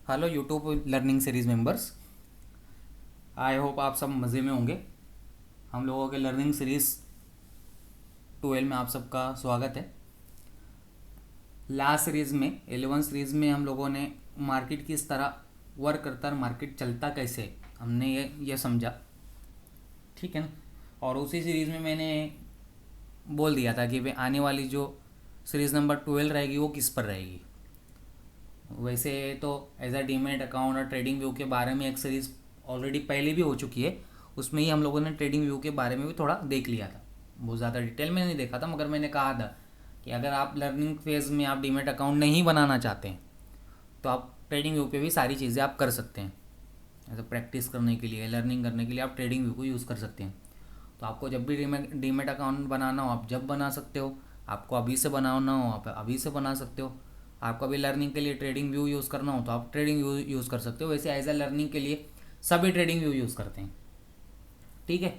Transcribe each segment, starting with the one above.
Hello YouTube learning series members. I hope आप सब मज़े में होंगे। हम लोगों के लर्निंग सीरीज़ 12 में आप सबका स्वागत है। लास्ट सीरीज़ में 11 सीरीज़ में हम लोगों ने मार्केट किस तरह वर्क करता है, मार्केट चलता कैसे, हमने ये समझा, ठीक है ना। और उसी सीरीज़ में मैंने बोल दिया था कि भाई आने वाली जो सीरीज़ नंबर 12 रहेगी वो किस पर रहेगी। वैसे तो एज अ डीमैट अकाउंट और ट्रेडिंग व्यू के बारे में एक सीरीज़ ऑलरेडी पहले भी हो चुकी है। उसमें ही हम लोगों ने ट्रेडिंग व्यू के बारे में भी थोड़ा देख लिया था। बहुत ज़्यादा डिटेल में नहीं देखा था, मगर मैंने कहा था कि अगर आप लर्निंग फेज़ में आप डीमैट अकाउंट नहीं बनाना चाहते हैं तो आप ट्रेडिंग व्यू पे भी सारी चीज़ें आप कर सकते हैं। ऐसे प्रैक्टिस करने के लिए, लर्निंग करने के लिए आप ट्रेडिंग व्यू को यूज़ कर सकते हैं। तो आपको जब भी डीमैट अकाउंट बनाना हो आप जब बना सकते हो, आपको अभी से बनाना हो आप अभी से बना सकते हो। आपको अभी लर्निंग के लिए ट्रेडिंग व्यू यूज़ करना हो तो आप ट्रेडिंग व्यू यूज़ कर सकते हो। वैसे एज अ लर्निंग के लिए सभी ट्रेडिंग व्यू यूज़ करते हैं, ठीक है।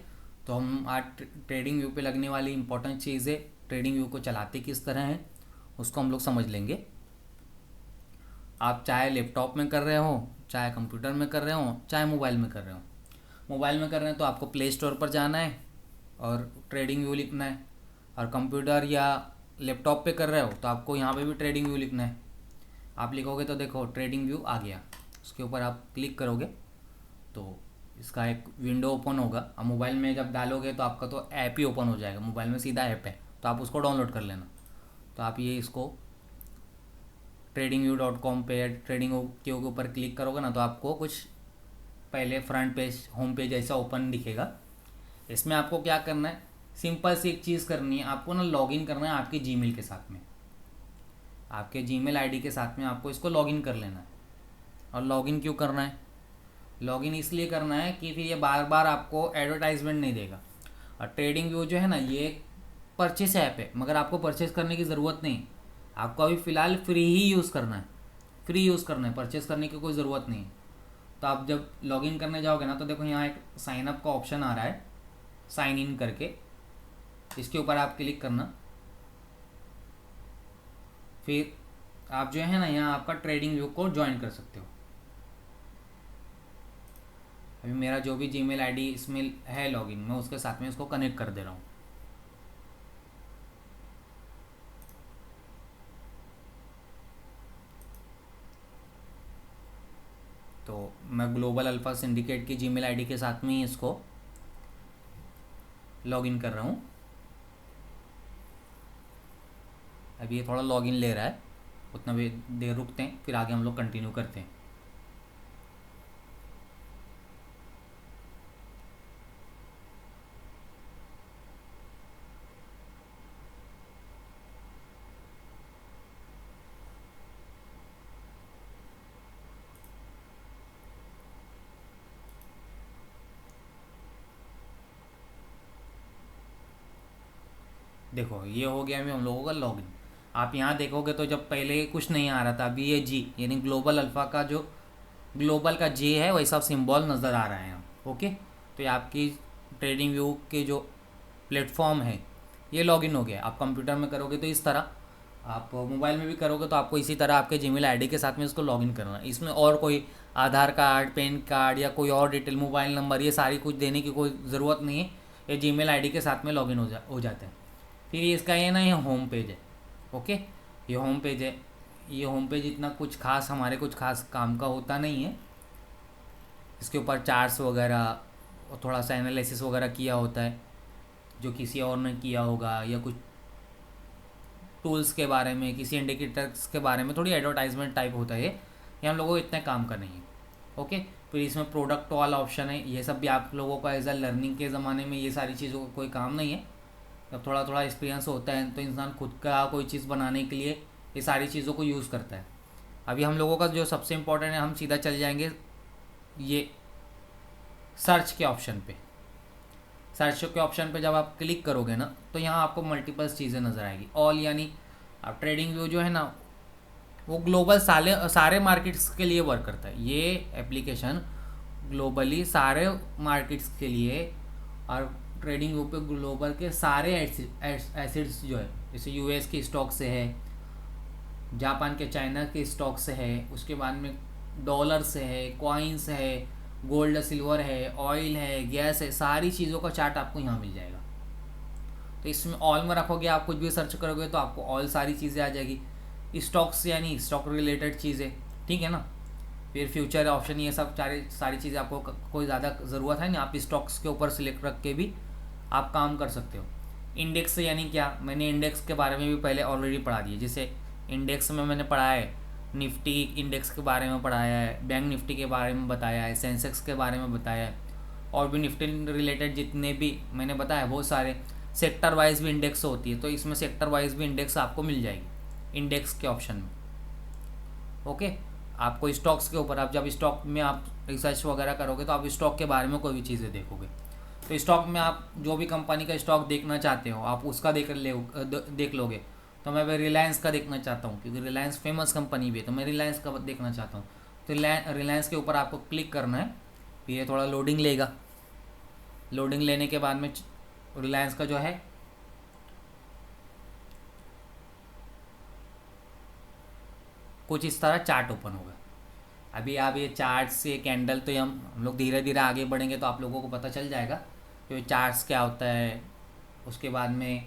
तो हम आज ट्रेडिंग व्यू पे लगने वाली इंपॉर्टेंट चीज़ है, ट्रेडिंग व्यू को चलाते किस तरह है उसको हम लोग समझ लेंगे। आप चाहे लैपटॉप में कर रहे हो, चाहे कंप्यूटर में कर रहे हो, चाहे मोबाइल में कर रहे हो। मोबाइल में कर रहे हैं तो आपको प्ले स्टोर पर जाना है और ट्रेडिंग व्यू लिखना है। और कंप्यूटर या लैपटॉप पे कर रहे हो तो आपको यहाँ पे भी ट्रेडिंग व्यू लिखना है। आप लिखोगे तो देखो ट्रेडिंग व्यू आ गया, उसके ऊपर आप क्लिक करोगे तो इसका एक विंडो ओपन होगा। अब मोबाइल में जब डालोगे तो आपका तो ऐप ही ओपन हो जाएगा, मोबाइल में सीधा ऐप है तो आप उसको डाउनलोड कर लेना। तो आप ये इसको tradingview.com पे ट्रेडिंग के ऊपर क्लिक करोगे ना तो आपको कुछ पहले फ्रंट पेज, होम पेज ऐसा ओपन दिखेगा। इसमें आपको क्या करना है, सिंपल सी एक चीज़ करनी है, आपको ना लॉगिन करना है आपके जीमेल के साथ में। आपके जीमेल आईडी के साथ में आपको इसको लॉगिन कर लेना है। और लॉगिन क्यों करना है, लॉगिन इसलिए करना है कि फिर ये बार बार आपको एडवर्टाइजमेंट नहीं देगा। और ट्रेडिंग व्यू जो है ना ये परचेस ऐप है, मगर आपको परचेस करने की ज़रूरत नहीं। आपको अभी फ़िलहाल फ्री ही यूज़ करना है, फ्री यूज़ करना है, परचेस करने की कोई ज़रूरत नहीं है। तो आप जब लॉगिन करने जाओगे ना तो देखो यहाँ एक साइन अप का ऑप्शन आ रहा है, साइन इन करके, इसके ऊपर आप क्लिक करना। फिर आप जो है ना यहाँ आपका ट्रेडिंग व्यू को ज्वाइन कर सकते हो। अभी मेरा जो भी जीमेल आईडी इसमें है लॉगिन, मैं उसके साथ में इसको कनेक्ट कर दे रहा हूँ। तो मैं ग्लोबल अल्फ़ा सिंडिकेट की जीमेल आईडी के साथ में ही इसको लॉगिन कर रहा हूँ। अभी ये थोड़ा लॉगिन ले रहा है, उतना भी देर रुकते हैं फिर आगे हम लोग कंटिन्यू करते हैं। देखो ये हो गया अभी हम लोगों का लॉगिन। आप यहाँ देखोगे तो जब पहले कुछ नहीं आ रहा था, अभी ये जी यानी ग्लोबल अल्फ़ा का जो ग्लोबल का जे है वैसा सिंबल नज़र आ रहा है यहाँ, ओके। तो ये आपकी ट्रेडिंग व्यू के जो प्लेटफॉर्म है ये लॉगिन हो गया। आप कंप्यूटर में करोगे तो इस तरह, आप मोबाइल में भी करोगे तो आपको इसी तरह आपके जीमेल आईडी के साथ में इसको लॉगिन करना है। इसमें और कोई आधार कार्ड, पैन कार्ड या कोई और डिटेल, मोबाइल नंबर, ये सारी कुछ देने की कोई ज़रूरत नहीं है। ये जीमेल आईडी के साथ में लॉगिन हो जाते हैं। फिर ये इसका ये ना ये होम पेज है, ओके। ये होम पेज है, ये होम पेज इतना कुछ खास हमारे कुछ खास काम का होता नहीं है। इसके ऊपर चार्ट्स वगैरह और थोड़ा सा एनालिसिस वगैरह किया होता है जो किसी और ने किया होगा, या कुछ टूल्स के बारे में, किसी इंडिकेटर्स के बारे में थोड़ी एडवर्टाइजमेंट टाइप होता है। ये हम लोगों को इतने काम का नहीं है, ओके। फिर इसमें प्रोडक्ट वाला ऑप्शन है, ये सब भी आप लोगों का एज अ लर्निंग के ज़माने में ये सारी चीज़ों का कोई काम नहीं है। जब थोड़ा थोड़ा एक्सपीरियंस होता है तो इंसान खुद का कोई चीज़ बनाने के लिए ये सारी चीज़ों को यूज़ करता है। अभी हम लोगों का जो सबसे इम्पोर्टेंट है, हम सीधा चल जाएंगे ये सर्च के ऑप्शन पे। सर्च के ऑप्शन पे जब आप क्लिक करोगे ना तो यहाँ आपको मल्टीपल्स चीज़ें नज़र आएगी। ऑल यानी आप ट्रेडिंग व्यू जो है ना वो ग्लोबल सारे मार्केट्स के लिए वर्क करता है। ये एप्लीकेशन ग्लोबली सारे मार्केट्स के लिए, और ट्रेडिंग व्यू पे ग्लोबल के सारे एसिड्स जो है, जैसे यूएस के स्टॉक से है, जापान के, चाइना के स्टॉक से है, उसके बाद में डॉलर से है, कॉइन्स है, गोल्ड सिल्वर है, ऑयल है, गैस है, सारी चीज़ों का चार्ट आपको यहाँ मिल जाएगा। तो इसमें ऑल में रखोगे, आप कुछ भी सर्च करोगे तो आपको ऑल सारी चीज़ें आ जाएगी। स्टॉक्स यानी स्टॉक रिलेटेड चीज़ें, ठीक है ना। फिर फ्यूचर ऑप्शन, ये सब सारी चीज़ें आपको कोई ज़्यादा ज़रूरत है नहीं, आप स्टॉक्स के ऊपर सिलेक्ट रख के भी आप काम कर सकते हो। इंडेक्स यानी क्या, मैंने इंडेक्स के बारे में भी पहले ऑलरेडी पढ़ा दिया। जैसे इंडेक्स में मैंने पढ़ा है, निफ्टी इंडेक्स के बारे में पढ़ाया है, बैंक निफ्टी के बारे में बताया है, सेंसेक्स के बारे में बताया है, और भी निफ्टी रिलेटेड जितने भी मैंने बताया बहुत सारे। सेक्टर वाइज भी इंडेक्स होती है, तो इसमें सेक्टर वाइज भी इंडेक्स आपको मिल जाएगी इंडेक्स के ऑप्शन में। ओके, आपको स्टॉक्स के ऊपर, आप जब स्टॉक में आप रिसर्च वगैरह करोगे तो आप स्टॉक के बारे में कोई भी चीज़ें देखोगे। तो स्टॉक में आप जो भी कंपनी का स्टॉक देखना चाहते हो आप उसका देख लोगे। तो मैं रिलायंस का देखना चाहता हूँ क्योंकि रिलायंस फेमस कंपनी भी है, तो मैं रिलायंस का देखना चाहता हूँ। तो रिलायंस के ऊपर आपको क्लिक करना है, फिर ये थोड़ा लोडिंग लेगा। लोडिंग लेने के बाद में रिलायंस का जो है कुछ इस तरह चार्ट ओपन होगा। अभी आप ये चार्ट से कैंडल, तो हम लोग धीरे धीरे आगे बढ़ेंगे तो आप लोगों को पता चल जाएगा कि चार्ट्स क्या होता है। उसके बाद में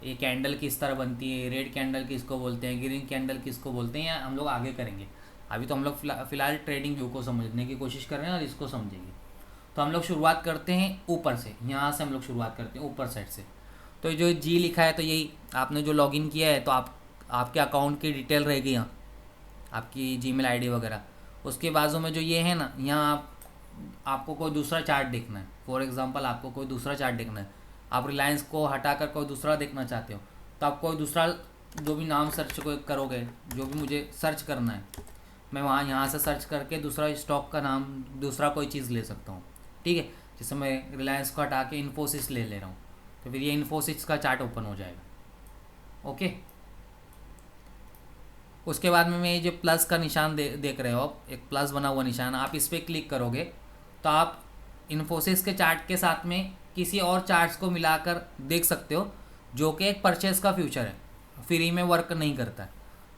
ये कैंडल किस तरह बनती है, रेड कैंडल किसको बोलते हैं, ग्रीन कैंडल किसको बोलते हैं, या हम लोग आगे करेंगे। अभी तो हम लोग फ़िलहाल ट्रेडिंग व्यू को समझने की कोशिश कर रहे हैं और इसको समझेंगे। तो हम लोग शुरुआत करते हैं ऊपर से, यहाँ से हम लोग शुरुआत करते हैं ऊपर साइड से। तो जो जी लिखा है, तो यही आपने जो लॉगिन किया है तो आपके अकाउंट की डिटेल रहेगी यहाँ, आपकी जीमेल आईडी वगैरह। उसके बाजू में जो ये है ना, यहाँ आपको कोई दूसरा चार्ट देखना है। फॉर एग्जांपल आपको कोई दूसरा चार्ट देखना है, आप रिलायंस को हटाकर कोई दूसरा देखना चाहते हो, तो आप कोई दूसरा जो भी नाम सर्च करोगे, जो भी मुझे सर्च करना है, मैं वहाँ यहाँ से सर्च करके दूसरा स्टॉक का नाम, दूसरा कोई चीज़ ले सकता हूँ। ठीक है, जैसे मैं रिलायंस को हटा के इन्फोसिस ले रहा हूँ, तो फिर ये इन्फोसिस का चार्ट ओपन हो जाएगा। ओके, उसके बाद में ये जो प्लस का निशान देख रहे हो आप, एक प्लस बना हुआ निशान, आप इस पर क्लिक करोगे तो आप इन्फोसिस के चार्ट के साथ में किसी और चार्ट्स को मिलाकर देख सकते हो, जो कि एक परचेस का फ्यूचर है, फ्री में वर्क नहीं करता है।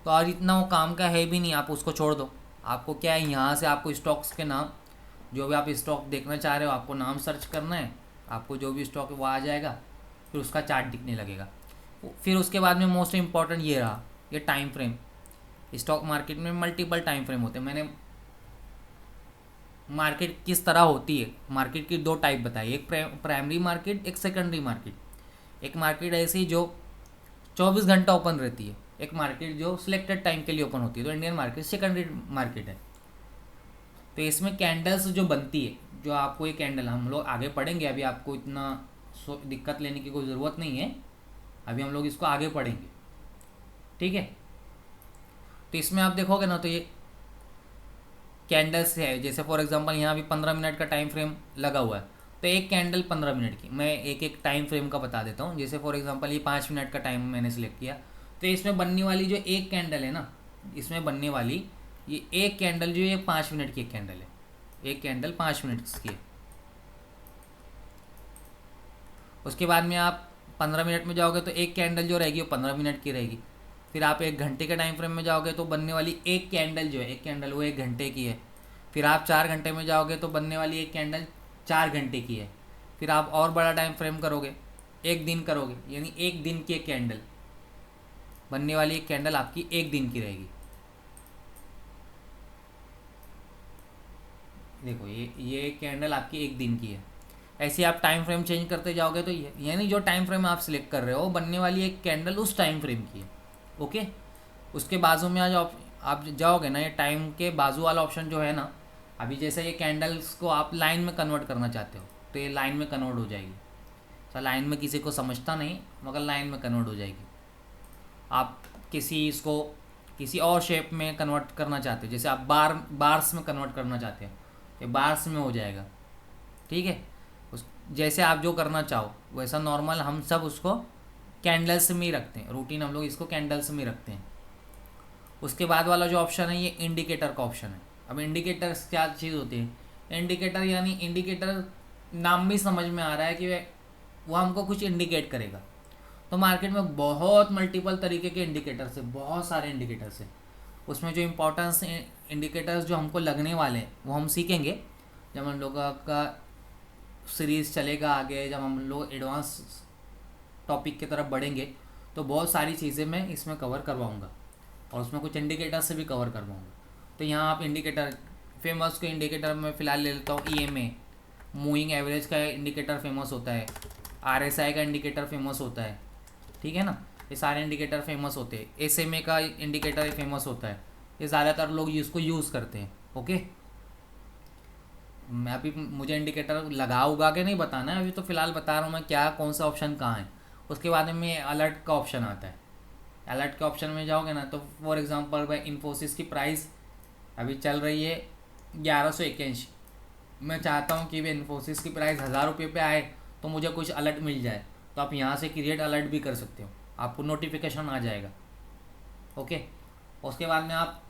तो और इतना वो काम का है भी नहीं, आप उसको छोड़ दो। आपको क्या है, यहाँ से आपको स्टॉक्स के नाम, जो भी आप स्टॉक देखना चाह रहे हो, आपको नाम सर्च करना है, आपको जो भी स्टॉक है वो आ जाएगा, फिर उसका चार्ट दिखने लगेगा। फिर उसके बाद में मोस्ट इम्पॉर्टेंट ये रहा, ये टाइम फ्रेम। स्टॉक मार्केट में मल्टीपल टाइम फ्रेम होते हैं। मैंने मार्केट किस तरह होती है, मार्केट की दो टाइप बताई, एक प्राइमरी मार्केट, एक सेकेंडरी मार्केट। एक मार्केट ऐसी जो 24 घंटा ओपन रहती है, एक मार्केट जो सिलेक्टेड टाइम के लिए ओपन होती है। तो इंडियन मार्केट सेकेंडरी मार्केट है। तो इसमें कैंडल्स जो बनती है, जो आपको ये कैंडल हम लोग आगे पढ़ेंगे, अभी आपको इतना दिक्कत लेने की कोई ज़रूरत नहीं है, अभी हम लोग इसको आगे पढ़ेंगे। ठीक है, तो इसमें आप देखोगे ना, तो ये कैंडल्स है। जैसे फॉर एग्जांपल यहाँ भी 15 मिनट का टाइम फ्रेम लगा हुआ है, तो एक कैंडल 15 मिनट की। मैं एक एक टाइम फ्रेम का बता देता हूँ। जैसे फॉर एग्जांपल ये 5 मिनट का टाइम मैंने सिलेक्ट किया, तो इसमें बनने वाली जो एक कैंडल है ना, इसमें बनने वाली ये एक कैंडल जो ये 5 मिनट की एक कैंडल है, एक कैंडल 5 मिनट की है। उसके बाद में आप 15 मिनट में जाओगे तो एक कैंडल जो रहेगी वो 15 मिनट की रहेगी। फिर आप 1 घंटे के टाइम फ्रेम में जाओगे तो बनने वाली एक कैंडल जो है, एक कैंडल वो 1 घंटे की है। फिर आप 4 घंटे में जाओगे तो बनने वाली एक कैंडल 4 घंटे की है। फिर आप और बड़ा टाइम फ्रेम करोगे, एक दिन करोगे, यानी एक दिन की एक कैंडल, बनने वाली एक कैंडल आपकी एक दिन की रहेगी। देखो ये कैंडल आपकी एक दिन की है। ऐसे आप टाइम फ्रेम चेंज करते जाओगे तो यानी जो टाइम फ्रेम आप सिलेक्ट कर रहे हो बनने वाली एक कैंडल उस टाइम फ्रेम की है। ओके, उसके बाजू में आज आप जाओगे ना, ये टाइम के बाजू वाला ऑप्शन जो है ना, अभी जैसे ये कैंडल्स को आप लाइन में कन्वर्ट करना चाहते हो तो ये लाइन में कन्वर्ट हो जाएगी। तो लाइन में किसी को समझता नहीं, मगर लाइन में कन्वर्ट हो जाएगी। आप इसको किसी और शेप में कन्वर्ट करना चाहते हो, जैसे आप बार्स में कन्वर्ट करना चाहते हो, ये बार्स में हो जाएगा। ठीक है, जैसे आप जो करना चाहो वैसा नॉर्मल हम सब उसको कैंडल्स में ही रखते हैं, रूटीन हम लोग इसको कैंडल्स में रखते हैं। उसके बाद वाला जो ऑप्शन है ये इंडिकेटर का ऑप्शन है। अब इंडिकेटर क्या चीज़ होती है, इंडिकेटर यानी इंडिकेटर नाम भी समझ में आ रहा है कि वो हमको कुछ इंडिकेट करेगा। तो मार्केट में बहुत मल्टीपल तरीके के इंडिकेटर्स है, बहुत सारे इंडिकेटर्स है। उसमें जो इम्पोर्टेंस इंडिकेटर्स जो हमको लगने वाले हैं वो हम सीखेंगे जब हम लोग का सीरीज़ चलेगा आगे, जब हम लोग एडवांस टॉपिक की तरफ बढ़ेंगे तो बहुत सारी चीज़ें मैं इसमें कवर करवाऊँगा और उसमें कुछ इंडिकेटर से भी कवर करवाऊँगा। तो यहाँ आप इंडिकेटर फेमस को इंडिकेटर में फ़िलहाल ले लेता हूँ। EMA मूविंग एवरेज का इंडिकेटर फेमस होता है, RSI का इंडिकेटर फेमस होता है, ठीक है ना। ये सारे इंडिकेटर फेमस होते हैं। SMA का इंडिकेटर फेमस होता है। ये ज़्यादातर लोग इसको यूज़ करते हैं। ओके, मैं अभी मुझे इंडिकेटर लगा उगा के नहीं बताना है, अभी तो फ़िलहाल बता रहा हूँ मैं क्या कौन सा ऑप्शन कहाँ है। उसके बाद में अलर्ट का ऑप्शन आता है। अलर्ट के ऑप्शन में जाओगे ना तो फॉर एग्जांपल भाई इन्फोसिस की प्राइस अभी चल रही है 1181। मैं चाहता हूँ कि भाई इन्फोसिस की प्राइस 1000 रुपये पे आए तो मुझे कुछ अलर्ट मिल जाए, तो आप यहाँ से क्रिएट अलर्ट भी कर सकते हो, आपको नोटिफिकेशन आ जाएगा। ओके, उसके बाद में आप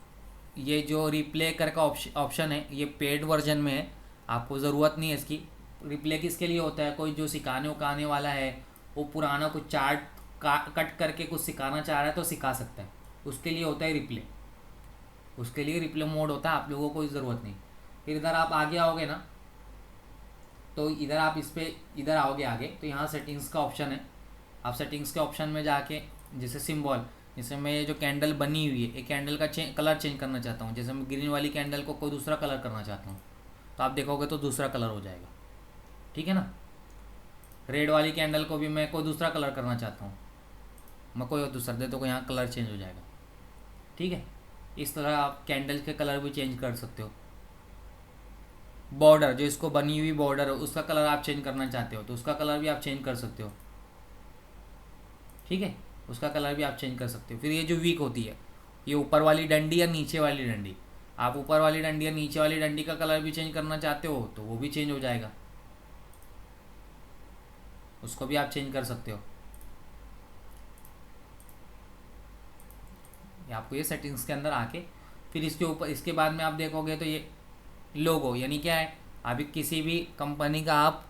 ये जो रिप्ले कर का ऑप्शन है ये पेड वर्जन में है, आपको ज़रूरत नहीं है इसकी। रिप्ले किसके लिए होता है, कोई जो सिखाने उखाने वाला है वो पुराना कुछ चार्ट कट करके कुछ सिखाना चाह रहा है तो सिखा सकता है, उसके लिए होता है रिप्ले। उसके लिए रिप्ले मोड होता है, आप लोगों को कोई ज़रूरत नहीं। फिर इधर आप आगे आओगे ना तो इधर आप इस पर इधर आओगे आगे तो यहाँ सेटिंग्स का ऑप्शन है। आप सेटिंग्स के ऑप्शन में जाके जैसे सिंबल, जैसे मैं ये जो कैंडल बनी हुई है, एक कैंडल का कलर चेंज करना चाहता हूँ, जैसे मैं ग्रीन वाली कैंडल को कोई दूसरा कलर करना चाहता हूँ तो आप देखोगे तो दूसरा कलर हो जाएगा, ठीक है ना। रेड वाली कैंडल को भी मैं कोई दूसरा कलर करना चाहता हूँ, मैं कोई दूसरा दे तो यहाँ कलर चेंज हो जाएगा, ठीक है। इस तरह आप कैंडल के कलर भी चेंज कर सकते हो। बॉर्डर जो इसको बनी हुई बॉर्डर है उसका कलर आप चेंज करना चाहते हो तो उसका कलर भी आप चेंज कर सकते हो, ठीक है, उसका कलर भी आप चेंज कर सकते हो। फिर ये जो वीक होती है, ये ऊपर वाली डंडी या नीचे वाली डंडी, आप ऊपर वाली डंडी या नीचे वाली डंडी का कलर भी चेंज करना चाहते हो तो वो भी चेंज हो जाएगा, उसको भी आप चेंज कर सकते हो। आपको ये सेटिंग्स के अंदर आके फिर इसके ऊपर इसके बाद में आप देखोगे तो ये लोगो यानी क्या है, अभी किसी भी कंपनी का आप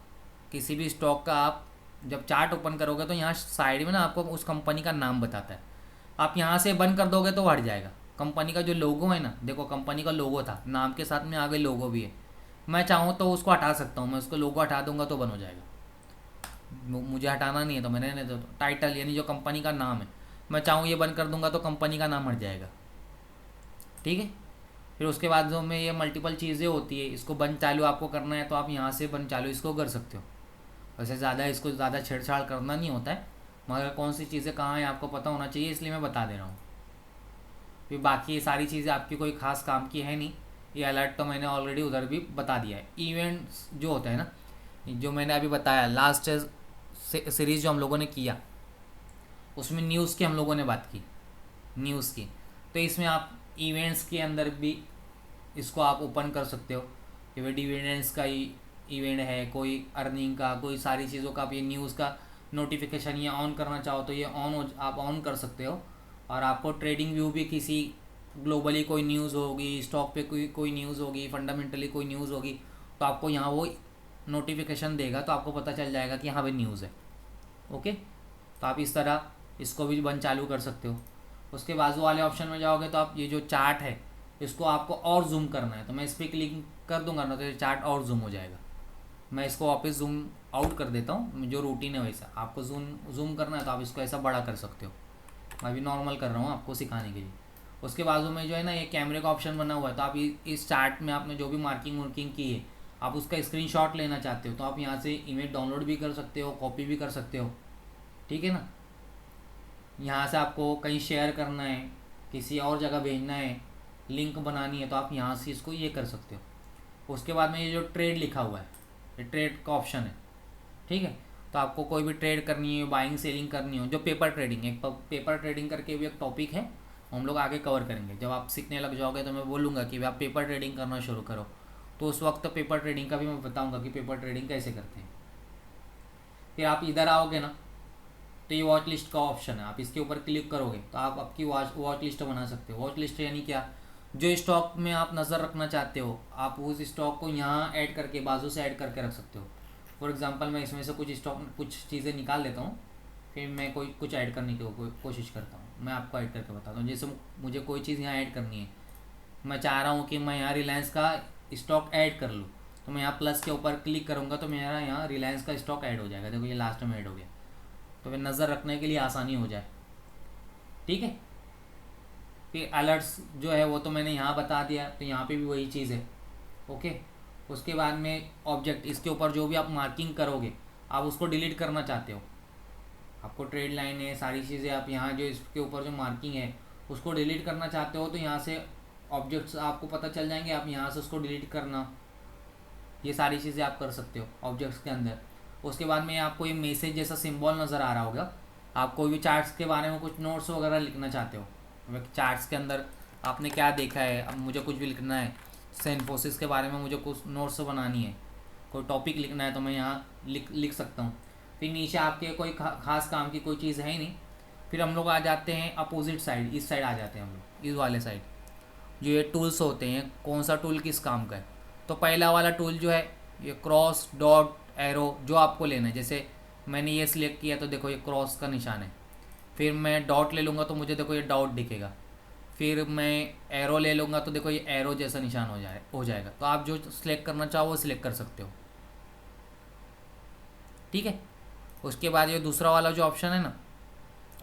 किसी भी स्टॉक का आप जब चार्ट ओपन करोगे तो यहाँ साइड में ना आपको उस कंपनी का नाम बताता है। आप यहाँ से बंद कर दोगे तो हट जाएगा। कंपनी का जो लोगो है ना, देखो कंपनी का लोगो था, नाम के साथ में आगे लोगो भी है। मैं चाहूँ तो उसको हटा सकता हूँ, मैं उसको लोगो हटा दूंगा तो बंद हो जाएगा। मुझे हटाना नहीं है तो मैंने रहने दो। टाइटल यानी जो कंपनी का नाम है, मैं चाहूँ ये बंद कर दूंगा तो कंपनी का नाम हट जाएगा, ठीक है। फिर उसके बाद जो में ये मल्टीपल चीज़ें होती है, इसको बंद चालू आपको करना है तो आप यहाँ से बंद चालू इसको कर सकते हो। वैसे ज़्यादा इसको ज़्यादा छेड़छाड़ करना नहीं होता है, मगर कौन सी चीज़ें कहाँ हैं आपको पता होना चाहिए, इसलिए मैं बता दे रहा हूँ। फिर बाकी ये सारी चीज़ें आपकी कोई ख़ास काम की है नहीं। ये अलर्ट तो मैंने ऑलरेडी उधर भी बता दिया है। इवेंट्स जो होता है ना, जो मैंने अभी बताया लास्ट सीरीज़ जो हम लोगों ने किया उसमें न्यूज़ की हम लोगों ने बात की, न्यूज़ की। तो इसमें आप इवेंट्स के अंदर भी इसको आप ओपन कर सकते हो कि भाई डिविडेंड्स का इवेंट है, कोई अर्निंग का, कोई सारी चीज़ों का। आप ये न्यूज़ का नोटिफिकेशन ये ऑन करना चाहो तो ये आप ऑन कर सकते हो। और आपको ट्रेडिंग व्यू भी किसी ग्लोबली कोई न्यूज़ होगी, स्टॉक पे कोई न्यूज़ होगी, फंडामेंटली कोई न्यूज़ होगी तो आपको यहाँ वो नोटिफिकेशन देगा तो आपको पता चल जाएगा कि हाँ भाई न्यूज़ है। ओके, तो आप इस तरह इसको भी बंद चालू कर सकते हो। उसके बाजू वाले ऑप्शन में जाओगे तो आप ये जो चार्ट है इसको आपको और जूम करना है तो मैं इस पर क्लिक कर दूंगा ना तो ये चार्ट और जूम हो जाएगा। मैं इसको वापस जूम आउट कर देता हूँ, जो रूटीन है वैसा। आपको जूम करना है तो आप इसको ऐसा बड़ा कर सकते हो। मैं अभी नॉर्मल कर रहा हूँ आपको सिखाने के लिए। उसके बाजू में जो है ना ये कैमरे का ऑप्शन बना हुआ है तो आप इस चार्ट में आपने जो भी मार्किंग वार्किंग की है आप उसका स्क्रीनशॉट लेना चाहते हो तो आप यहाँ से इमेज डाउनलोड भी कर सकते हो, कॉपी भी कर सकते हो, ठीक है ना। यहाँ से आपको कहीं शेयर करना है, किसी और जगह भेजना है, लिंक बनानी है तो आप यहाँ से इसको ये कर सकते हो। उसके बाद में ये जो ट्रेड लिखा हुआ है ये ट्रेड का ऑप्शन है, ठीक है। तो आपको कोई भी ट्रेड करनी है, बाइंग सेलिंग करनी हो, जो पेपर ट्रेडिंग है, पेपर ट्रेडिंग करके भी एक टॉपिक है, हम लोग आगे कवर करेंगे। जब आप सीखने लग जाओगे तो मैं बोलूँगा कि आप पेपर ट्रेडिंग करना शुरू करो तो उस वक्त पेपर ट्रेडिंग का भी मैं बताऊँगा कि पेपर ट्रेडिंग कैसे करते हैं। फिर आप इधर आओगे ना तो ये वॉच लिस्ट का ऑप्शन है, आप इसके ऊपर क्लिक करोगे तो आप आपकी वॉच लिस्ट बना सकते हो। वॉच लिस्ट यानी क्या, जो स्टॉक में आप नज़र रखना चाहते हो आप उस स्टॉक को यहाँ ऐड करके बाजू से ऐड करके रख सकते हो। फॉर एग्जांपल मैं इसमें से कुछ चीज़ें निकाल लेता हूँ, फिर मैं कुछ ऐड करने की कोशिश करता हूँ। मैं आपको ऐड करके बताता हूँ। जैसे मुझे कोई चीज़ यहाँ ऐड करनी है, मैं चाह रहा हूँ कि मैं यहाँ रिलायंस का स्टॉक ऐड कर लूँ, तो मैं यहाँ प्लस के ऊपर क्लिक करूँगा तो मेरा यहाँ रिलायंस का स्टॉक ऐड हो जाएगा। देखो ये लास्ट में ऐड हो गया, तो फिर नज़र रखने के लिए आसानी हो जाए। ठीक है, फिर अलर्ट्स जो है वो तो मैंने यहाँ बता दिया, तो यहाँ पे भी वही चीज़ है। ओके, उसके बाद में ऑब्जेक्ट, इसके ऊपर जो भी आप मार्किंग करोगे आप उसको डिलीट करना चाहते हो, आपको ट्रेड लाइन है सारी चीज़ें, आप यहाँ जो इसके ऊपर जो मार्किंग है उसको डिलीट करना चाहते हो, तो यहाँ से ऑब्जेक्ट्स आपको पता चल जाएंगे, आप यहाँ से उसको डिलीट करना, ये सारी चीज़ें आप कर सकते हो ऑब्जेक्ट्स के अंदर। उसके बाद में आपको ये मैसेज जैसा सिंबल नज़र आ रहा होगा, आप कोई भी चार्ट्स के बारे में कुछ नोट्स वगैरह लिखना चाहते हो, चार्ट्स के अंदर आपने क्या देखा है, अब मुझे कुछ भी लिखना है, इन्फोसिस के बारे में मुझे कुछ नोट्स बनानी है, कोई टॉपिक लिखना है, तो मैं यहाँ लिख सकता हूँ। फिर नीचे आपके कोई खास काम की कोई चीज़ है ही नहीं। फिर हम लोग आ जाते हैं अपोजिट साइड, इस साइड आ जाते हैं हम लोग, इस वाले साइड, जो ये टूल्स होते हैं, कौन सा टूल किस काम का है। तो पहला वाला टूल जो है ये क्रॉस डॉट एरो, जो आपको लेना है, जैसे मैंने ये सिलेक्ट किया तो देखो ये क्रॉस का निशान है, फिर मैं डॉट ले लूँगा तो मुझे देखो ये डॉट दिखेगा, फिर मैं एरो ले लूँगा तो देखो ये एरो जैसा निशान हो जाएगा। तो आप जो सिलेक्ट करना चाहो वो सिलेक्ट कर सकते हो। ठीक है, उसके बाद ये दूसरा वाला जो ऑप्शन है ना,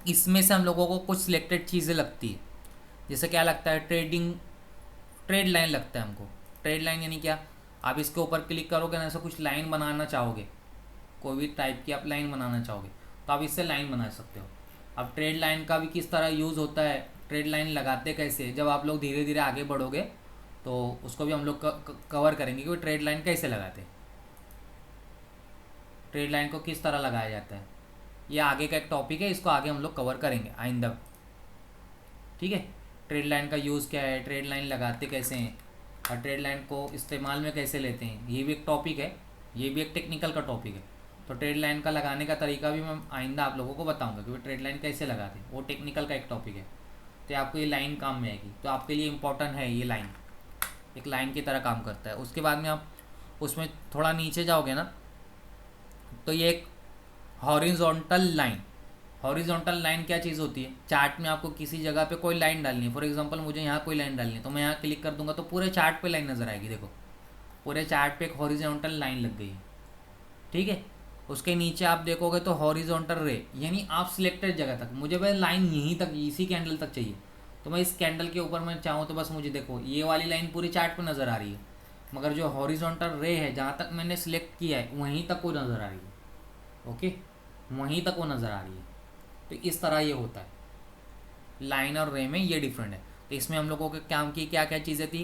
इसमें से हम लोगों को कुछ सिलेक्टेड चीज़ें लगती है। जैसे क्या लगता है, ट्रेड लाइन लगता है हमको। ट्रेड लाइन यानी क्या, आप इसके ऊपर क्लिक करोगे ना, ऐसा कुछ लाइन बनाना चाहोगे, कोई भी टाइप की आप लाइन बनाना चाहोगे तो आप इससे लाइन बना सकते हो। अब ट्रेड लाइन का भी किस तरह यूज़ होता है, ट्रेड लाइन लगाते कैसे, जब आप लोग धीरे धीरे आगे बढ़ोगे तो उसको भी हम लोग कवर करेंगे कि ट्रेड लाइन कैसे लगाते हैं, ट्रेड लाइन को किस तरह लगाया जाता है। ये आगे का एक टॉपिक है, इसको आगे हम लोग कवर करेंगे आइंदा। ठीक है, ट्रेड लाइन का यूज़ क्या है, ट्रेड लाइन लगाते कैसे हैं, और ट्रेड लाइन को इस्तेमाल में कैसे लेते हैं, ये भी एक टॉपिक है, ये भी एक टेक्निकल का टॉपिक है। तो ट्रेड लाइन का लगाने का तरीका भी मैं आइंदा आप लोगों को बताऊंगा कि ट्रेड लाइन कैसे लगाते हैं, वो टेक्निकल का एक टॉपिक है। तो आपको ये लाइन काम में आएगी, तो आपके लिए इम्पोर्टेंट है ये लाइन, एक लाइन की तरह काम करता है। उसके बाद में आप उसमें थोड़ा नीचे जाओगे ना, तो ये एक हॉरिजॉन्टल लाइन, हॉरिजॉन्टल लाइन क्या चीज़ होती है, चार्ट में आपको किसी जगह पे कोई लाइन डालनी है, फॉर एग्जांपल मुझे यहाँ कोई लाइन डालनी है, तो मैं यहाँ क्लिक कर दूंगा तो पूरे चार्ट पे लाइन नज़र आएगी। देखो पूरे चार्ट पे एक हॉरिजॉन्टल लाइन लग गई है। ठीक है, उसके नीचे आप देखोगे तो हॉरिजॉन्टल रे, यानी आप सिलेक्टेड जगह तक, मुझे बस लाइन यहीं तक, इसी कैंडल तक चाहिए, तो मैं इस कैंडल के ऊपर मैं चाहूँ तो बस मुझे देखो ये वाली लाइन पूरी चार्ट पर नज़र आ रही है, मगर जो हॉरिजॉन्टल रे है जहाँ तक मैंने सिलेक्ट किया है वहीं तक वो नज़र आ रही है। ओके, वहीं तक वो नज़र आ रही है। तो इस तरह ये होता है, लाइन और रे में ये डिफरेंट है। तो इसमें हम लोगों के काम की क्या क्या चीज़ें थी,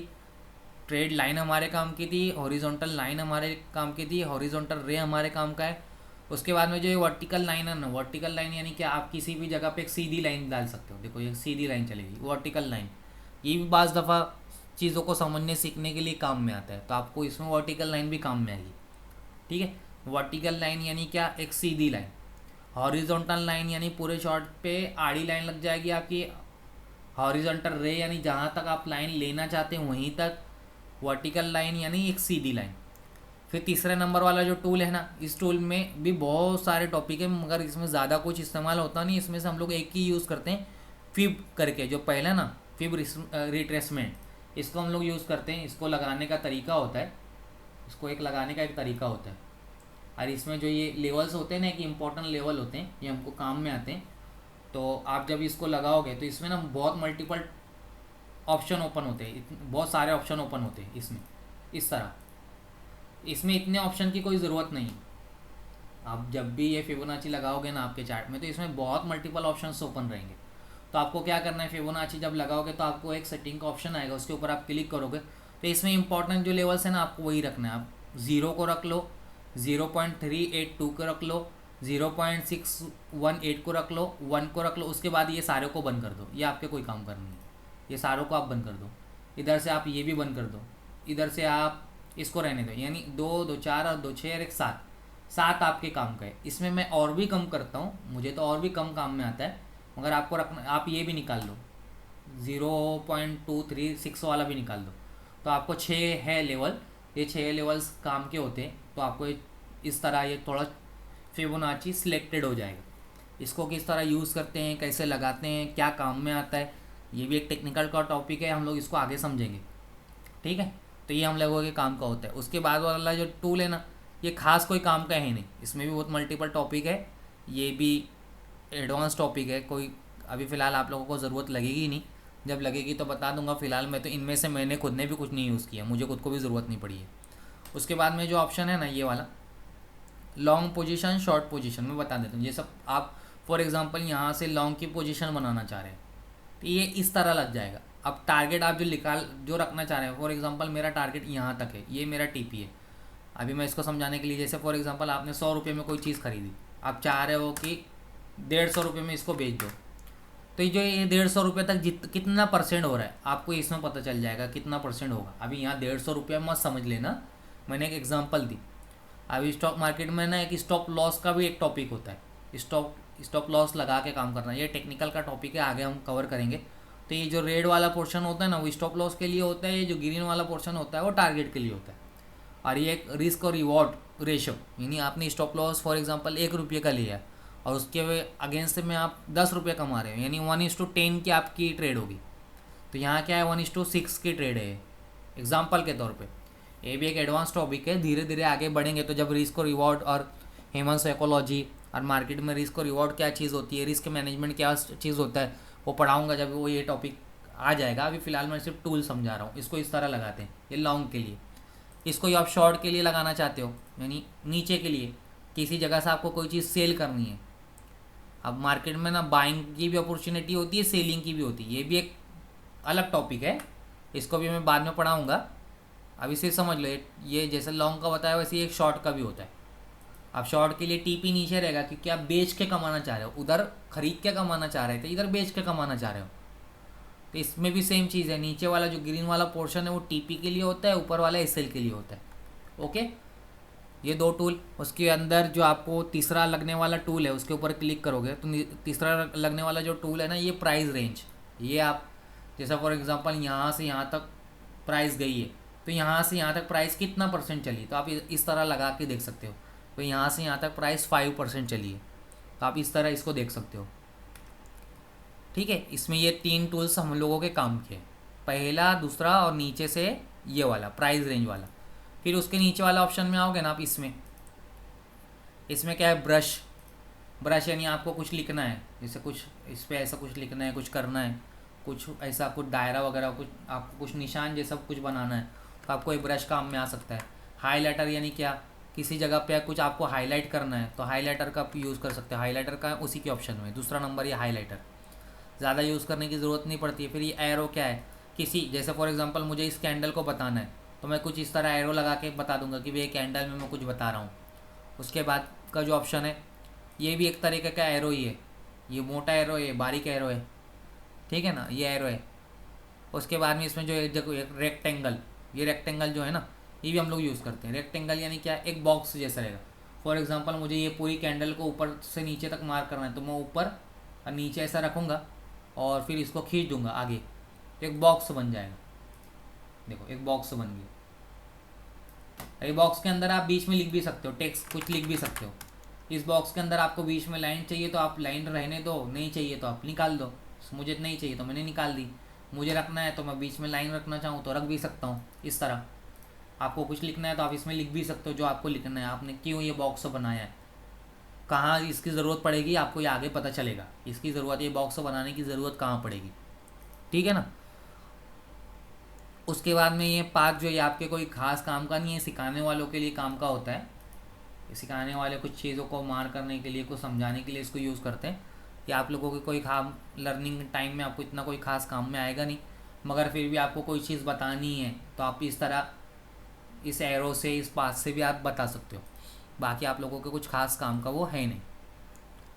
ट्रेड लाइन हमारे काम की थी, हॉरिजॉन्टल लाइन हमारे काम की थी, हॉरिजॉन्टल रे हमारे काम का है। उसके बाद में जो ये वर्टिकल लाइन है ना, वर्टिकल लाइन यानी कि आप किसी भी जगह पे एक सीधी लाइन डाल सकते हो, देखो ये सीधी लाइन चलेगी, वर्टिकल लाइन। ये भी बाज़ दफ़ा चीज़ों को समझने सीखने के लिए काम में आता है, तो आपको इसमें वर्टिकल लाइन भी काम में आएगी। ठीक है, वर्टिकल लाइन यानी क्या, एक सीधी लाइन। हॉरिजॉन्टल लाइन यानी पूरे शॉर्ट पे आड़ी लाइन लग जाएगी आपकी। हॉरिजॉन्टल रे यानी जहाँ तक आप लाइन लेना चाहते हैं वहीं तक। वर्टिकल लाइन यानी एक सीधी लाइन। फिर तीसरे नंबर वाला जो टूल है ना, इस टूल में भी बहुत सारे टॉपिक है, मगर इसमें ज़्यादा कुछ इस्तेमाल होता नहीं, इसमें से हम लोग एक ही यूज़ करते हैं, फिब करके, जो पहला ना फिब रिट्रेसमेंट, इसको हम लोग यूज़ करते हैं। इसको लगाने का तरीका होता है, इसको एक लगाने का एक तरीका होता है, और इसमें जो ये लेवल्स होते हैं ना, एक इम्पॉर्टेंट लेवल होते हैं, ये हमको काम में आते हैं। तो आप जब इसको लगाओगे तो इसमें ना बहुत मल्टीपल ऑप्शन ओपन होते हैं, बहुत सारे ऑप्शन ओपन होते हैं इसमें, इस तरह। इसमें इतने ऑप्शन की कोई ज़रूरत नहीं है। आप जब भी ये फिबोनाची लगाओगे ना आपके चार्ट में, तो इसमें बहुत मल्टीपल ऑप्शंस ओपन रहेंगे। तो आपको क्या करना है, फिबोनाची जब लगाओगे तो आपको एक सेटिंग का ऑप्शन आएगा, उसके ऊपर आप क्लिक करोगे तो इसमें इंपॉर्टेंट जो लेवल्स है ना आपको वही रखना है। आप 0 को रख लो, 0.382 को रख लो, 0.618 को रख लो, 1 को रख लो। उसके बाद ये सारे को बंद कर दो, ये आपके कोई काम करनी है, ये सारों को आप बंद कर दो। इधर से आप ये भी बंद कर दो, इधर से आप इसको रहने दो, यानी 2 2 4 और 2 6 और 1 7, 7 आपके काम का है। इसमें मैं और भी कम करता हूँ, मुझे तो और भी कम काम में आता है, मगर आपको रखना, आप ये भी निकाल लो, 0.236 वाला भी निकाल दो, तो आपको 6 है लेवल, ये 6 लेवल्स काम के होते हैं। तो आपको इस तरह ये थोड़ा फिबोनाची सिलेक्टेड हो जाएगा। इसको किस तरह यूज़ करते हैं, कैसे लगाते हैं, क्या काम में आता है, ये भी एक टेक्निकल का टॉपिक है, हम लोग इसको आगे समझेंगे। ठीक है, तो ये हम लोगों के काम का होता है। उसके बाद वाला जो टूल है ना, ये खास कोई काम का है नहीं, इसमें भी बहुत मल्टीपल टॉपिक है, ये भी एडवांस टॉपिक है, कोई अभी फ़िलहाल आप लोगों को ज़रूरत लगेगी नहीं, जब लगेगी तो बता दूंगा। फ़िलहाल मैं तो इनमें से मैंने खुद ने भी कुछ नहीं यूज़ किया, मुझे खुद को भी ज़रूरत नहीं पड़ी है। उसके बाद में जो ऑप्शन है ना, ये वाला लॉन्ग पोजीशन शॉर्ट पोजीशन, मैं बता देता हूँ। ये सब आप फॉर एग्जांपल यहाँ से लॉन्ग की पोजीशन बनाना चाह रहे हैं तो ये इस तरह लग जाएगा। अब टारगेट आप जो रखना चाह रहे हैं, फॉर एग्जांपल मेरा टारगेट यहाँ तक है, ये मेरा टीपी है। अभी मैं इसको समझाने के लिए, जैसे फॉर एग्जांपल आपने 100 रुपये में कोई चीज़ खरीदी, आप चाह रहे हो कि 150 रुपये में इसको बेच दो, तो ये जो ये 150 रुपये तक कितना परसेंट हो रहा है आपको इसमें पता चल जाएगा कितना परसेंट होगा। अभी यहाँ 150 रुपया मत समझ लेना, मैंने एक एग्जांपल दी। अभी स्टॉक मार्केट में ना एक स्टॉप लॉस का भी एक टॉपिक होता है, स्टॉप लॉस लगा के काम करना, ये टेक्निकल का टॉपिक है, आगे हम कवर करेंगे। तो ये जो रेड वाला पोर्शन होता है ना, वो स्टॉप लॉस के लिए होता है, ये जो ग्रीन वाला पोर्शन होता है वो टारगेट के लिए होता है। और ये एक रिस्क और रिवॉर्ड रेशो, यानी आपने स्टॉप लॉस फॉर एग्जांपल 1 रुपये का लिया और उसके अगेंस्ट में आप 10 रुपये कमा रहे हो, यानी 1:10 की आपकी ट्रेड होगी। तो यहाँ क्या है, 1:6 की ट्रेड है एग्जाम्पल के तौर पे। ये भी एक एडवांस टॉपिक है, धीरे धीरे आगे बढ़ेंगे तो जब रिस्क और रिवॉर्ड और ह्यूमन साइकोलॉजी और मार्केट में रिस्क और रिवॉर्ड क्या चीज़ होती है, रिस्क मैनेजमेंट क्या चीज़ होता है, वो पढ़ाऊँगा जब वो ये टॉपिक आ जाएगा। अभी फ़िलहाल मैं सिर्फ टूल समझा रहा हूँ। इसको इस तरह लगाते हैं, ये लॉन्ग के लिए। इसको आप शॉर्ट के लिए लगाना चाहते हो, यानी नीचे के लिए, किसी जगह से आपको कोई चीज़ सेल करनी है। अब मार्केट में ना बाइंग की भी अपॉर्चुनिटी होती है, सेलिंग की भी होती है, ये भी एक अलग टॉपिक है, इसको भी मैं बाद में पढ़ाऊँगा। अभी से समझ लो, ये जैसे लॉन्ग का बताया वैसे एक शॉर्ट का भी होता है। अब शॉर्ट के लिए टीपी नीचे रहेगा, क्योंकि आप बेच के कमाना चाह रहे हो, उधर खरीद के कमाना चाह रहे थे, इधर बेच के कमाना चाह रहे हो। तो इसमें भी सेम चीज़ है, नीचे वाला जो ग्रीन वाला पोर्शन है वो टीपी के लिए होता है, ऊपर वाला एसएल के लिए होता है। ओके, ये 2 टूल। उसके अंदर जो आपको तीसरा लगने वाला टूल है उसके ऊपर क्लिक करोगे तो तीसरा लगने वाला जो टूल है ना, ये प्राइस रेंज। ये आप जैसा फॉर एग्जांपल यहाँ से यहाँ तक प्राइस गई है, तो यहाँ से यहाँ तक प्राइस कितना परसेंट चली, तो आप इस तरह लगा के देख सकते हो। तो यहाँ से यहाँ तक प्राइस 5% चली है, तो आप इस तरह इसको देख सकते हो। ठीक है, इसमें ये 3 टूल्स हम लोगों के काम के, पहला, दूसरा और नीचे से ये वाला प्राइस रेंज वाला। फिर उसके नीचे वाला ऑप्शन में आओगे ना आप, इसमें क्या है, ब्रश यानी आपको कुछ लिखना है, जैसे कुछ इस पर ऐसा कुछ लिखना है, कुछ करना है, कुछ ऐसा कुछ दायरा वगैरह, कुछ आपको कुछ निशान जैसा कुछ बनाना है, तो आपको एक ब्रश काम में आ सकता है। हाईलाइटर यानी क्या, किसी जगह पे कुछ आपको हाईलाइट करना है तो हाईलाइटर का आप यूज़ कर सकते हो, हाईलाइटर का उसी के ऑप्शन में दूसरा नंबर ये हाईलाइटर, ज़्यादा यूज़ करने की ज़रूरत नहीं पड़ती है। फिर ये एरो क्या है, किसी जैसे फॉर एग्जांपल मुझे इस कैंडल को बताना है तो मैं कुछ इस तरह एरो लगा के बता दूंगा कि भाई कैंडल में मैं कुछ बता रहा हूँ। उसके बाद का जो ऑप्शन है, ये भी एक तरीके का एरो ही है, ये मोटा एरो है, बारीक एरो है, ठीक है ना, ये एरो है। उसके बाद में इसमें जो एक रेक्टेंगल, ये रेक्टेंगल जो है ना, ये भी हम लोग यूज़ करते हैं। रेक्टेंगल यानी क्या, एक बॉक्स जैसा रहेगा। फॉर एग्जांपल मुझे ये पूरी कैंडल को ऊपर से नीचे तक मार्क करना है, तो मैं ऊपर और नीचे ऐसा रखूँगा और फिर इसको खींच दूंगा आगे, तो एक बॉक्स बन जाएगा। देखो एक बॉक्स बन गया। ये बॉक्स के अंदर आप बीच में लिख भी सकते हो, टेक्स्ट कुछ लिख भी सकते हो। इस बॉक्स के अंदर आपको बीच में लाइन चाहिए तो आप लाइन रहने दो, नहीं चाहिए तो आप निकाल दो। मुझे नहीं चाहिए तो मैंने निकाल दी, मुझे रखना है तो मैं बीच में लाइन रखना चाहूँ तो रख भी सकता हूँ। इस तरह आपको कुछ लिखना है तो आप इसमें लिख भी सकते हो जो आपको लिखना है, आपने क्यों ये बॉक्स बनाया है, कहाँ इसकी ज़रूरत पड़ेगी, आपको ये आगे पता चलेगा इसकी ज़रूरत, ये बॉक्स बनाने की ज़रूरत कहाँ पड़ेगी। ठीक है ना। उसके बाद में ये पार्ट जो ये आपके कोई खास काम का नहीं है, सिखाने वालों के लिए काम का होता है। सिखाने वाले कुछ चीज़ों को मार करने के लिए, कुछ समझाने के लिए इसको यूज़ करते हैं। कि आप लोगों की कोई खास लर्निंग टाइम में आपको इतना कोई खास काम में आएगा नहीं, मगर फिर भी आपको कोई चीज़ बतानी है तो आप इस तरह इस एरो से, इस पाथ से भी आप बता सकते हो। बाकी आप लोगों के कुछ खास काम का वो है नहीं।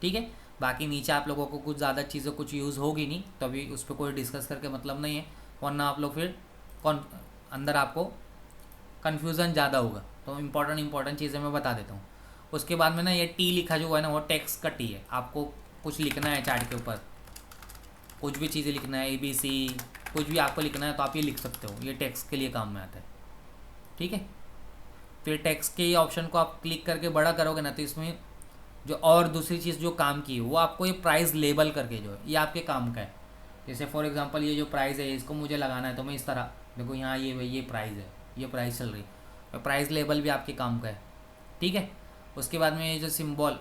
ठीक है, बाकी नीचे आप लोगों को कुछ ज़्यादा चीज़ें कुछ यूज़ होगी नहीं, तो अभी उस पर कोई डिस्कस करके मतलब नहीं है, वरना आप लोग फिर अंदर आपको कन्फ्यूज़न ज़्यादा होगा। तो इम्पॉर्टेंट चीज़ें मैं बता देता हूँ। उसके बाद में ना ये टी लिखा जो है ना, वो टेक्स्ट का टी है। आपको कुछ लिखना है चार्ट के ऊपर, कुछ भी चीज़ें लिखना है, ABC कुछ भी आपको लिखना है तो आप ये लिख सकते हो, ये टेक्स्ट के लिए काम में आता है। ठीक है, फिर टेक्स्ट के ऑप्शन को आप क्लिक करके बड़ा करोगे ना तो इसमें जो और दूसरी चीज़ जो काम की है वो आपको ये प्राइस लेबल करके जो है ये आपके काम का है। जैसे फॉर एग्जांपल ये जो प्राइस है इसको मुझे लगाना है तो मैं इस तरह देखो यहाँ ये प्राइस है, ये प्राइस चल रही है, तो प्राइस लेबल भी आपके काम का है। ठीक है। उसके बाद में ये जो सिंबल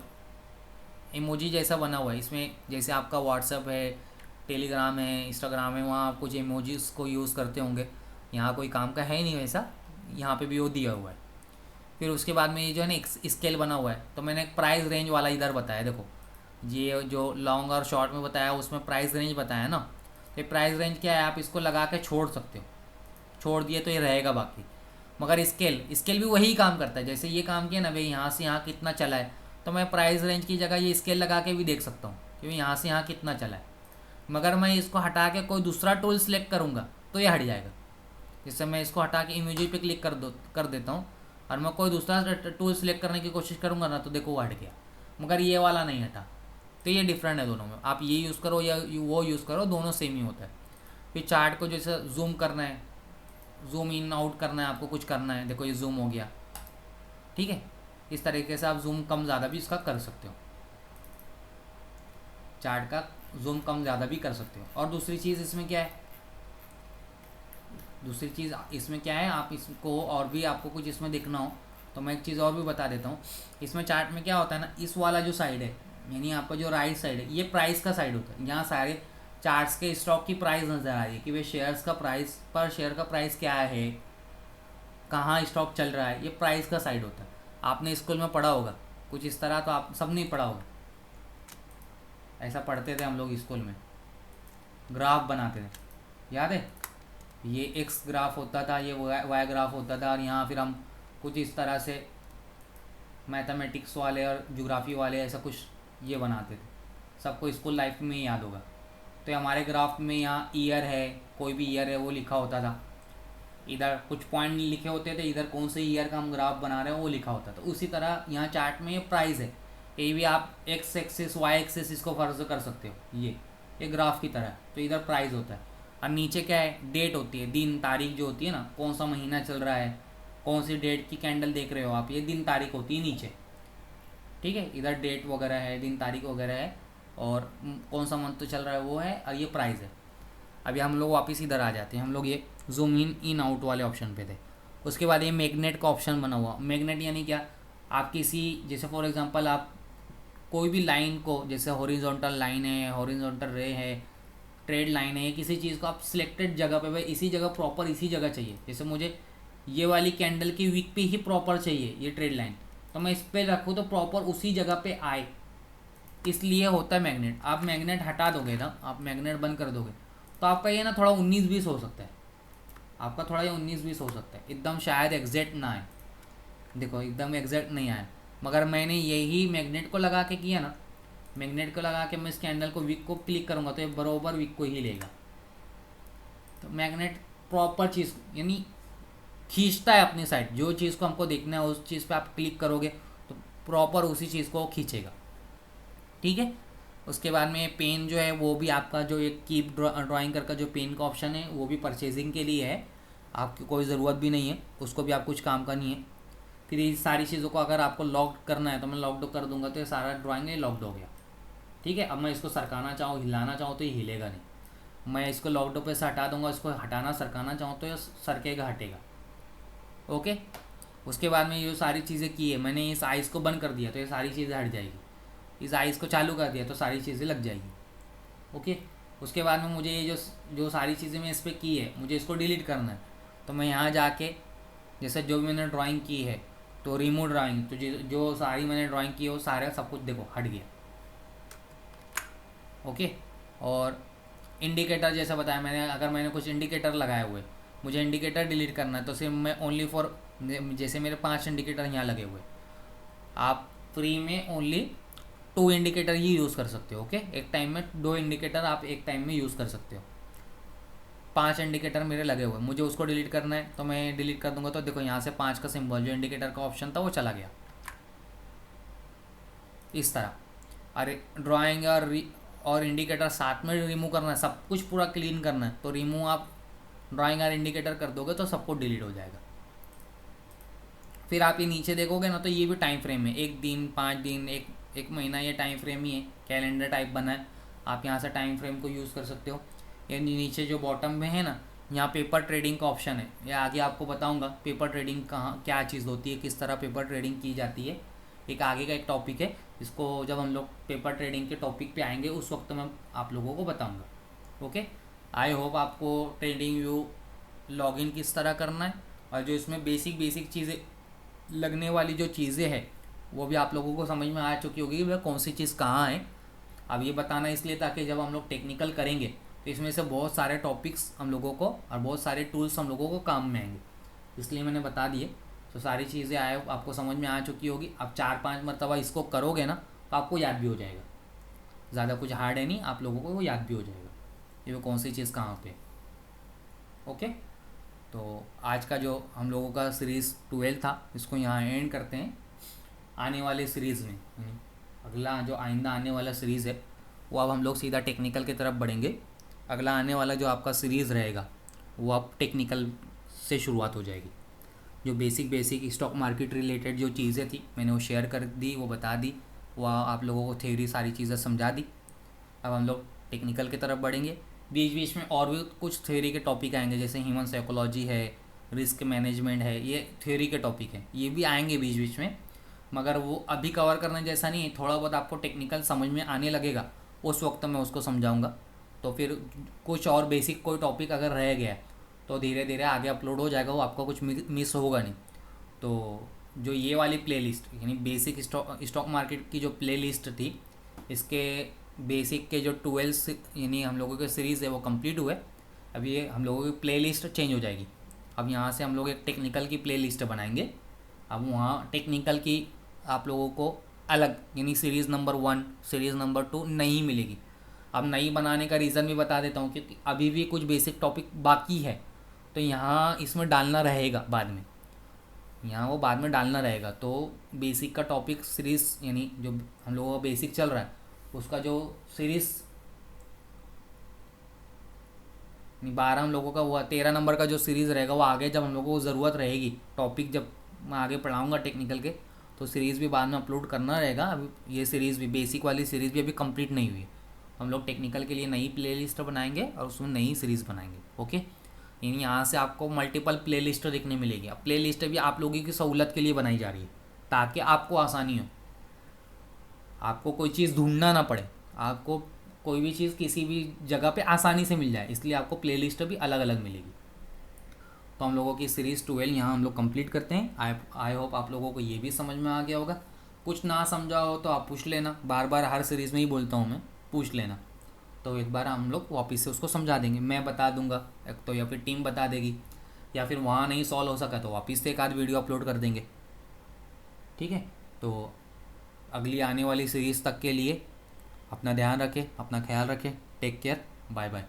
इमोजी जैसा बना हुआ है इसमें, जैसे आपका व्हाट्सअप है, टेलीग्राम है, इंस्टाग्राम है, वहाँ आप कुछ इमोजीज को यूज़ करते होंगे। यहाँ कोई काम का है नहीं वैसा, यहाँ पे भी वो दिया हुआ है। फिर उसके बाद में ये जो है ना एक स्केल बना हुआ है, तो मैंने एक प्राइस रेंज वाला इधर बताया देखो, ये जो लॉन्ग और शॉर्ट में बताया उसमें प्राइस रेंज बताया ना, तो प्राइस रेंज क्या है, आप इसको लगा के छोड़ सकते हो, छोड़ दिए तो ये रहेगा बाकी। मगर स्केल स्केल भी वही काम करता है, जैसे ये काम किया ना भाई यहाँ से यहाँ कितना चला है, तो मैं प्राइस रेंज की जगह ये स्केल लगा के भी देख सकता हूँ कि यहाँ से यहाँ कितना चला है। मगर मैं इसको हटा के कोई दूसरा टूल सेलेक्ट करूँगा तो ये हट जाएगा। जिससे मैं इसको हटा के इमेज पे क्लिक कर देता हूँ और मैं कोई दूसरा टूल सेलेक्ट करने की कोशिश करूँगा ना तो देखो वो हट गया, मगर ये वाला नहीं हटा। तो ये डिफरेंट है दोनों में, आप ये यूज़ करो या वो यूज़ करो, दोनों सेम ही होता है। फिर चार्ट को जैसे जूम करना है, जूम इन आउट करना है, आपको कुछ करना है, देखो ये जूम हो गया। ठीक है। इस तरीके से आप जूम कम ज़्यादा भी इसका कर सकते हो, चार्ट का जूम कम ज़्यादा भी कर सकते हो। और दूसरी चीज़ इसमें क्या है, दूसरी चीज़ इसमें क्या है, आप इसको और भी आपको कुछ इसमें देखना हो तो मैं एक चीज़ और भी बता देता हूँ। इसमें चार्ट में क्या होता है ना, इस वाला जो साइड है यानी आपका जो राइट साइड है ये प्राइस का साइड होता है। यहाँ सारे चार्ट्स के स्टॉक की प्राइस नज़र आ रही है कि भाई शेयर्स का प्राइस, पर शेयर का प्राइस क्या है, कहाँ स्टॉक चल रहा है, ये प्राइस का साइड होता है। आपने स्कूल में पढ़ा होगा कुछ इस तरह, तो आप सब नहीं पढ़ा होगा, ऐसा पढ़ते थे हम लोग स्कूल में, ग्राफ बनाते थे, याद है, ये एक्स ग्राफ होता था, ये वाई ग्राफ होता था, और यहाँ फिर हम कुछ इस तरह से मैथमेटिक्स वाले और ज्योग्राफी वाले ऐसा कुछ ये बनाते थे। सबको स्कूल लाइफ में ही याद होगा। तो हमारे ग्राफ में यहाँ ईयर है, कोई भी ईयर है वो लिखा होता था, इधर कुछ पॉइंट लिखे होते थे, इधर कौन से ईयर का हम ग्राफ बना रहे हैं वो लिखा होता था। उसी तरह यहाँ चार्ट में ये प्राइस है, ये भी आप एक्स एक्सिस वाई एक्सिस इसको फर्ज कर सकते हो, ये ग्राफ की तरह। तो इधर प्राइस होता है और नीचे क्या है, डेट होती है, दिन तारीख जो होती है ना, कौन सा महीना चल रहा है, कौन सी डेट की कैंडल देख रहे हो आप, ये दिन तारीख होती है नीचे। ठीक है। इधर डेट वगैरह है, दिन तारीख वगैरह है, और कौन सा मंथ चल रहा है वो है, और ये प्राइस है। अभी हम लोग वापस इधर आ जाते हैं, हम लोग ये जूम इन आउट वाले ऑप्शन पे थे। उसके बाद ये मैग्नेट का ऑप्शन बना हुआ। मैग्नेट यानी क्या, आप किसी, जैसे फॉर एग्जांपल आप कोई भी लाइन को, जैसे हॉरिजॉन्टल लाइन है, हॉरिजॉन्टल रे है, ट्रेड लाइन है, किसी चीज़ को आप सिलेक्टेड जगह पे, भाई इसी जगह प्रॉपर इसी जगह चाहिए, जैसे मुझे ये वाली कैंडल की वीक पे ही प्रॉपर चाहिए ये ट्रेड लाइन, तो मैं इस पर रखूँ तो प्रॉपर उसी जगह पे आए, इसलिए होता है मैग्नेट। आप मैग्नेट हटा दोगे ना, आप मैग्नेट बंद कर दोगे तो आपका ये ना थोड़ा 19-20 हो सकता है, आपका थोड़ा ये 19-20 हो सकता है, एकदम शायद एग्जैक्ट ना आए, देखो एकदम एग्जैक्ट नहीं आया। मगर मैंने यही मैग्नेट को लगा के किया ना, मैग्नेट को लगा के मैं इस कैंडल को वीक को क्लिक करूँगा तो ये बराबर वीक को ही लेगा। तो मैग्नेट प्रॉपर चीज़ यानी खींचता है अपनी साइड, जो चीज़ को हमको देखना है उस चीज़ पे आप क्लिक करोगे तो प्रॉपर उसी चीज़ को खींचेगा। ठीक है। उसके बाद में पेन जो है वो भी आपका जो एक कीप ड्राइंग करके जो पेन का ऑप्शन है वो भी परचेजिंग के लिए है, आपकी कोई ज़रूरत भी नहीं है, उसको भी आप कुछ काम का नहीं है। फिर ये सारी चीज़ों को अगर आपको लॉक करना है तो मैं लॉक कर दूंगा, तो ये सारा ड्राइंग है लॉकड हो गया। ठीक है। अब मैं इसको सरकाना चाहूँ, हिलाना चाहूँ तो ये हिलेगा नहीं, मैं इसको लॉकड पे से हटा दूंगा, इसको हटाना सरकाना चाहूँ तो ये सरकेगा, हटेगा। ओके। उसके बाद में ये सारी चीज़ें की है मैंने, इस आइज़ को बंद कर दिया तो ये सारी चीज़ें हट जाएगी, इस आइज़ को चालू कर दिया तो सारी चीज़ें लग जाएगी। ओके। उसके बाद में मुझे ये जो जो सारी चीज़ें मैं इस पर की है मुझे इसको डिलीट करना है, तो मैं यहाँ जाके जैसे जो भी मैंने ड्राइंग की है तो रिमूव ड्राइंग, तो जो सारी मैंने ड्राइंग की है वो सारा सब कुछ देखो हट गया। ओके। और इंडिकेटर जैसा बताया मैंने, अगर मैंने कुछ इंडिकेटर लगाए हुए, मुझे इंडिकेटर डिलीट करना है तो सिर्फ मैं ओनली फॉर, जैसे मेरे 5 इंडिकेटर यहाँ लगे हुए, आप फ्री में ओनली 2 इंडिकेटर ही यूज़ कर सकते हो। ओके। एक टाइम में 2 इंडिकेटर आप एक टाइम में यूज़ कर सकते हो। 5 इंडिकेटर मेरे लगे हुए, मुझे उसको डिलीट करना है तो मैं डिलीट कर दूंगा, तो देखो यहाँ से 5 का सिंबल जो इंडिकेटर का ऑप्शन था वो चला गया इस तरह। अरे ड्राइंग और इंडिकेटर साथ में रिमूव करना है, सब कुछ पूरा क्लीन करना है तो रिमूव आप ड्राइंग और इंडिकेटर कर दोगे तो सब कुछ डिलीट हो जाएगा। फिर आप ये नीचे देखोगे ना तो ये भी टाइम फ्रेम है, 1 दिन, 5 दिन, एक महीना ये टाइम फ्रेम ही है, कैलेंडर टाइप बना है। आप यहाँ से टाइम फ्रेम को यूज़ कर सकते हो। ये नीचे जो बॉटम में है ना, यहाँ पेपर ट्रेडिंग का ऑप्शन है। ये आगे आपको बताऊंगा पेपर ट्रेडिंग कहाँ क्या चीज़ होती है, किस तरह पेपर ट्रेडिंग की जाती है। एक आगे का एक टॉपिक है, इसको जब हम लोग पेपर ट्रेडिंग के टॉपिक पे आएंगे उस वक्त मैं आप लोगों को बताऊंगा। ओके, आई होप आपको ट्रेडिंग व्यू लॉगिन किस तरह करना है और जो इसमें बेसिक बेसिक चीज़ें लगने वाली जो चीज़ें हैं वो भी आप लोगों को समझ में आ चुकी होगी कि वह कौन सी चीज़ कहाँ है। अब ये बताना इसलिए ताकि जब हम लोग टेक्निकल करेंगे तो इसमें से बहुत सारे टॉपिक्स हम लोगों को और बहुत सारे टूल्स हम लोगों को काम में आएंगे, इसलिए मैंने बता दिए। तो सारी चीज़ें आए आपको समझ में आ चुकी होगी। अब 4-5 मरतबा इसको करोगे ना तो आपको याद भी हो जाएगा। ज़्यादा कुछ हार्ड है नहीं, आप लोगों को वो याद भी हो जाएगा ये वो कौन सी चीज़ कहाँ पे। ओके, तो आज का जो हम लोगों का सीरीज़ 12 था इसको यहाँ एंड करते हैं। आने वाले सीरीज़ में अगला जो आइंदा आने वाला सीरीज़ है वो अब हम लोग सीधा टेक्निकल की तरफ बढ़ेंगे। अगला आने वाला जो आपका सीरीज़ रहेगा वो अब टेक्निकल से शुरुआत हो जाएगी। जो basic basic stock market related जो चीज़ें थी मैंने वो शेयर कर दी, वो बता दी, वह आप लोगों को थ्योरी सारी चीज़ें समझा दी। अब हम लोग टेक्निकल की तरफ बढ़ेंगे। बीच बीच में और भी कुछ थ्योरी के टॉपिक आएंगे, जैसे ह्यूमन साइकोलॉजी है, रिस्क मैनेजमेंट है, ये थ्योरी के टॉपिक हैं, ये भी आएंगे बीच बीच में, मगर वो अभी कवर करने जैसा नहीं है। थोड़ा बहुत आपको टेक्निकल समझ में आने लगेगा उस वक्त मैं उसको समझाऊंगा। तो फिर कुछ और बेसिक कोई टॉपिक अगर रह गया तो धीरे धीरे आगे अपलोड हो जाएगा, वो आपको कुछ मिस होगा नहीं। तो जो ये वाली प्लेलिस्ट यानी बेसिक स्टॉक मार्केट की जो प्लेलिस्ट थी, इसके बेसिक के जो 12 यानी हम लोगों के सीरीज़ है वो कंप्लीट हुए। अब ये हम लोगों की प्लेलिस्ट चेंज हो जाएगी। अब यहाँ से हम लोग एक टेक्निकल की प्लेलिस्ट बनाएंगे। अब वहाँ टेक्निकल की आप लोगों को अलग यानी सीरीज़ नंबर 1 सीरीज़ नंबर 2 नहीं मिलेगी। अब नई बनाने का रीज़न भी बता देता हूँ, क्योंकि अभी भी कुछ बेसिक टॉपिक बाकी है तो यहाँ इसमें डालना रहेगा बाद में, यहाँ वो बाद में डालना रहेगा। तो बेसिक का टॉपिक सीरीज़ यानी जो हम लोगों का बेसिक चल रहा है उसका जो सीरीज़ 12 हम लोगों का हुआ, 13 नंबर का जो सीरीज़ रहेगा वो आगे जब हम लोगों को ज़रूरत रहेगी टॉपिक, जब मैं आगे पढ़ाऊँगा टेक्निकल के, तो सीरीज़ भी बाद में अपलोड करना रहेगा। अभी ये सीरीज़ भी बेसिक वाली सीरीज़ भी अभी कंप्लीट नहीं हुई है। हम लोग टेक्निकल के लिए नई प्लेलिस्ट बनाएंगे और उसमें नई सीरीज़ बनाएंगे। ओके, यानी यहाँ से आपको मल्टीपल प्लेलिस्ट देखने मिलेगी। अब प्लेलिस्ट भी आप लोगों की सहूलत के लिए बनाई जा रही है ताकि आपको आसानी हो, आपको कोई चीज़ ढूंढना ना पड़े, आपको कोई भी चीज़ किसी भी जगह पे आसानी से मिल जाए, इसलिए आपको प्लेलिस्ट भी अलग अलग मिलेगी। तो हम लोगों की सीरीज़ 12 यहाँ हम लोग कंप्लीट करते हैं। आई होप आप लोगों को ये भी समझ में आ गया होगा। कुछ ना समझा हो तो आप पूछ लेना, बार बार हर सीरीज़ में ही बोलता हूँ मैं, पूछ लेना तो एक बार हम लोग वापस से उसको समझा देंगे। मैं बता दूंगा एक तो, या फिर टीम बता देगी, या फिर वहाँ नहीं सॉल्व हो सका तो वापस से एक आध वीडियो अपलोड कर देंगे। ठीक है, तो अगली आने वाली सीरीज़ तक के लिए अपना ध्यान रखें, अपना ख्याल रखें। Take care, bye bye.